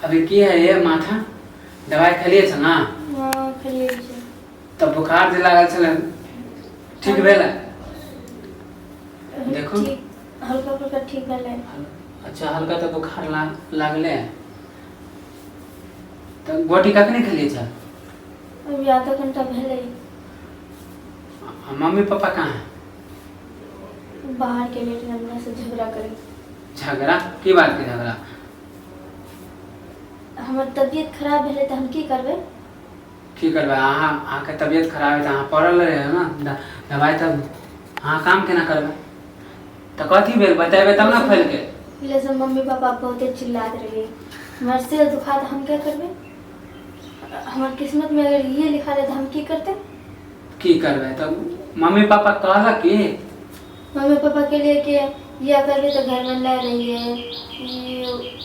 अभी की है ये माथा दवाई खलिए छ ना? हां खलिए छ। तब बुखार जे लागल छले ठीक भेल? देखो हल्का फुल्का ठीक भेल। अच्छा हल्का तो बुखार लागले तो गोटी कखने खलिए छ? अभी आधा घंटा भेले। मम्मी पापा कहाँ है? बाहर के लेट हमरा से झगड़ा करे। झगड़ा की बात के झगड़ा? हमर तबीयत खराब भेले त हम की करबे? की करबे? अहाँ के तबीयत खराब है अहाँ पड़ल रहे ना दवाई तब अहाँ काम केना करबे? तो कथी भेल बताबे तब ना फैल के। पहले से मम्मी पापा बहुत चिल्लात रहे। हमर सिर दुखा त हम क्या करबे? हमर किस्मत में अगर ये लिखा रहे तो हम की करते? की करबे तब मम्मी पापा कहलक की? मम्मी पापा के लिए कि ये करबे तो घर में नहीं रहिए, ये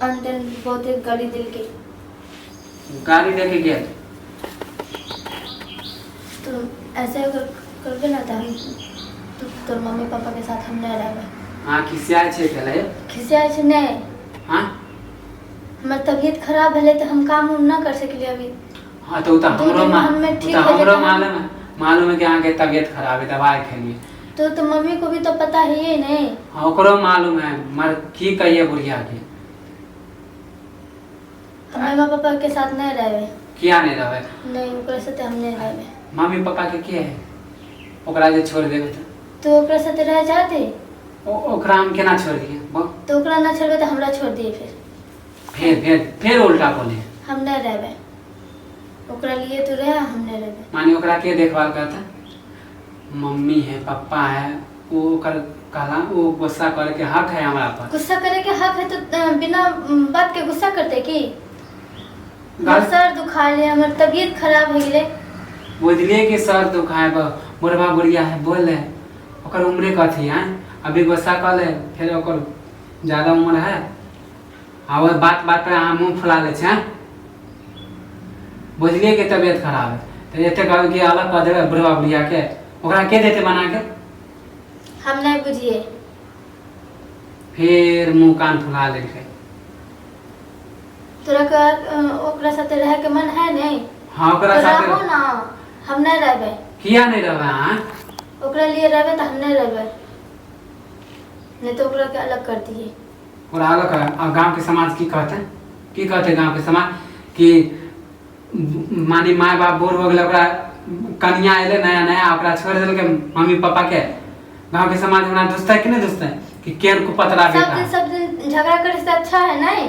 अंदर बहुत गाली दिल के गाड़ी देके गया तो ऐसे अगर करबे ना तो हम तो मम्मी पापा के साथ हम नहीं रहबे। हाँ खिसियाए छे केले? खिसियाए छे नहीं। हाँ हमर तबीयत खराब भेले तो हम काम उम ना कर सकलिए अभी। हाँ तो हमरो मालूम है कि अहाँ के तबीयत खराब है दवाई खेलिए तो मम्मी को भी तो पता है ये नहीं। हाँ ओकरो मालूम है मर की कहिए बुढ़िया के मम्मी पापा के साथ नहीं रहबे। किया नहीं रहबे? नहीं ओकरा साथे हम नहीं रहबे। मम्मी पापा के के है ओकरा जे छोड़ देबे तो ओकरा साथे रह जाते ओकरा हम केना छोड़ दिए? तो ओकरा ना छोड़बे तो हमरा छोड़ दिए फिर उल्टा बोले हम नहीं रहबे। ओकरा लिए तो रहे हम नहीं रहबे। मानी ओकरा के देखभाल करता? मम्मी है पापा है वो कर कहला वो गुस्सा करे के हक है हमरा पर। गुस्सा करे के हक है तो बिना बात के गुस्सा करते की? सर दुखा ले हमर तबीयत खराब हो गेले। बुझलिए कि सर दुखाए बुढ़वा बुढ़िया है बोल रहे ओकर उम्र कथी है अभी गुस्सा कर ले फिर ओकर ज्यादा उम्र है आ वो बात पे अहाँ मुंह फुला ले छे। बुझलिए कि तबीयत खराब है तो एते कह के अलग कर देबे बुढ़वा बुढ़िया के ओकरा के देते बना के? हम नहीं बुझिए। फिर मुंह कान फुला ले के तोरा का ओकरा साथे रहे के मन है नहीं? हाँ ओकरा साथे रहो ना हम नहीं रहबे। किया नहीं रहबे? हां ओकरा लिए रहबे तो हम नहीं रहबे नहीं तो ओकरा के अलग कर दिए। और अलग कर गांव के समाज की कहते गांव के समाज कि मानी माय बाप बूढ़ हो गेल ओकरा कन्या अइले नया नया ओकरा छोड़ देलके मम्मी पापा के गांव के समाज हमरा दुसते कि नहीं दुसते कि केन को पतरा बेटा सब दिन झगड़ा करे से अच्छा है नहीं?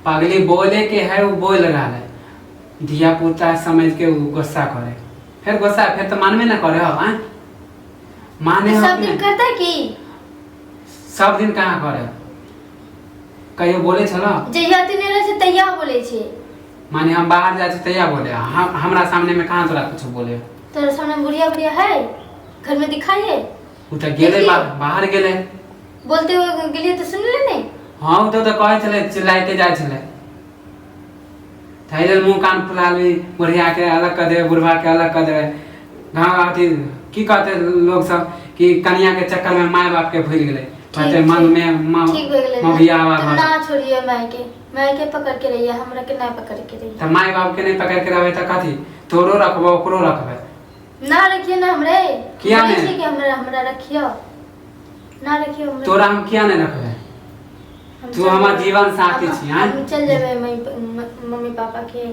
पगली बोले के है वो बोल रहा है धिया पुता समझ के वो गुस्सा करे फिर तो मानवे ना करे हो हां माने सब दिन करता है की? सब दिन कहां करे कहियो बोले छलो जहिया दिन रहे से तैया बोले छे माने हम बाहर जाए छे तैया बोले हमरा सामने में कहां तोरा कुछ बोले? तोरा सामने बुढ़िया बुढ़िया है घर में दिखाइए उ त गेले बाहर गेले बोलते हुए गेलिए तो सुन ले नहीं? हां तो कहे छले चिल्लाते जाय छले थैले मुंह कान फुला ली बुढ़िया के अलग कर दे बुढ़वा के अलग कर दे गांव आती की कहते लोग सब कि कन्या के चक्कर में माय बाप के भूल गेले कहते मन में मभिया आवा ना छोड़िए माय के पकड़ के रहिए हमरा के ना पकड़ के रहिए। त माय बाप के नहीं पकड़ के रहबे त कथी तोरो रखबो ओकरो रखबे? ना रखिए ना हमरे किया नहीं कि हमरा रखियो ना रखियो हमरे तोरा हम किया नहीं रखबे? तू हमार जीवन साथी छी हां हम चल जेबे मम्मी पापा के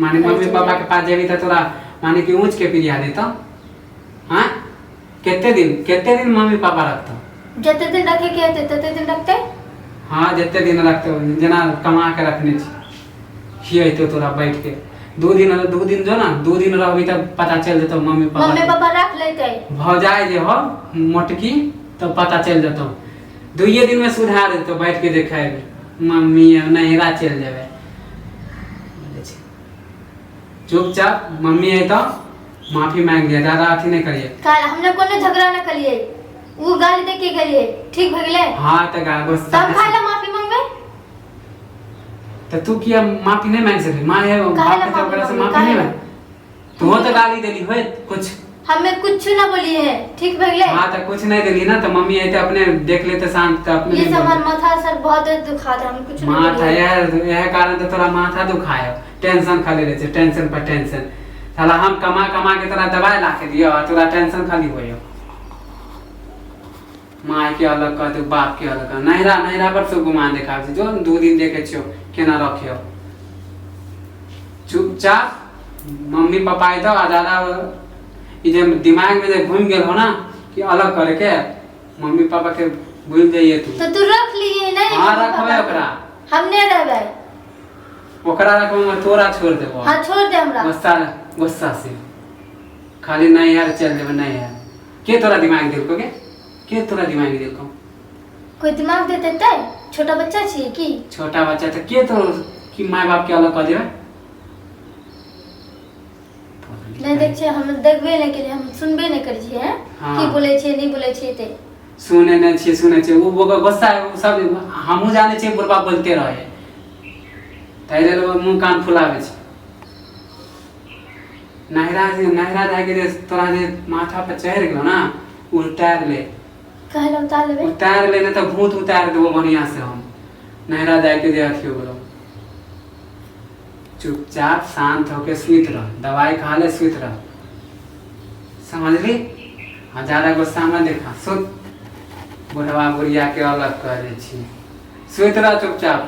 माने मम्मी पापा के पास जेबी त तोरा माने कि ऊंच के पिरिया देता हां कितने दिन मम्मी पापा रखता? जते दिन रखे के होते तते दिन रखते। हां जते दिन रखते जना कमा के रखने छी खियै तो तोरा बैठ के दो दिन जो ना 2 दिन रहबी तब पता चल जेतो मम्मी पापा रख लेते भौजाई जे हो मोटकी तो पता चल जेतो 2 दिन में सुधार देतो बैठ के देखाएबे मम्मी नहिरा चल जाबे चुपचाप मम्मी है तो माफी मांग लिया ज्यादा अथी नहीं करिए। काल हमने कोनो झगड़ा न करिए वो गाली दे के गेलिए ठीक भ गेले। हां त गुस्सा तब खाला माफी मांगबे त तू किया माफी नहीं मांग सकली? मां है बाप के तो ओकरा से माफी नहीं मांग तू तो गाली देली होय कुछ हमें कुछ ना बोली है, ठीक भगले। हाँ तो कुछ नहीं देली ना, तो मम्मी आई तो अपने देख लेते शांत, तो अपने ये नहीं सब बोलते। हमारा माथा सर बहुत दुखा था, हम कुछ नहीं माथा बोली है। यह कारण तो तोरा माथा दुखायो, टेंशन खाली रहे छे, टेंशन पर टेंशन। साला हम कमा कमा के तोरा दवाई ला के दियो और तोरा टेंशन खाली होयो। माँ के अलग कह दे, बाप के अलग कह, नहरा नहरा पर से गुमान देखा जो 2 दिन देखे छियो केना रखियो। चुपचाप मम्मी पापा आई तो ज्यादा ई जे दिमाग में जे घूम गेल हो ना कि अलग करे के, मम्मी पापा के भूल जाइए तू। तो तू रख लिए नहीं? हाँ रखबे ओकरा, हम नहीं रहबे। ओकरा रखबे मैं तोरा छोड़ देबो। हाँ छोड़ दे हमरा। गुस्सा से खाली नहीं यार चल देबे, नहीं यार के तोरा दिमाग देलको के तोरा दिमाग देलको? कोई दिमाग देते तै? छोटा बच्चा छिए की? छोटा बच्चा तो के तो कि माय बाप के अलग कर देबे? नहीं देख छे, हम देखबे नहीं केलिए, हम सुनबे नहीं करै छिए हैं हाँ। की बोलै छे नहीं बोलै छे ते। सुने नहीं छे वो गुस्सा सब हमहू जाने छे, बुढ़बा बोलते रहे ताई ले मुंह कान फुलावे छे। नहरा जाके जे तोरा जे माथा पर चढ़ गेलो ना, उतार ले। कहला उतार लेबे? उतार ले नहीं तो भूत उतार देबो बढ़िया से। हम नहरा जाके जे अथी हो गेलो, चुपचाप शांत होके सुत रह, दवाई खा ले सुत रह, समझली? हाँ ज्यादा गुस्सा मत देखा, सुत। बुढ़वा बुढ़िया के अलग कर दे छी, सुत रह चुपचाप।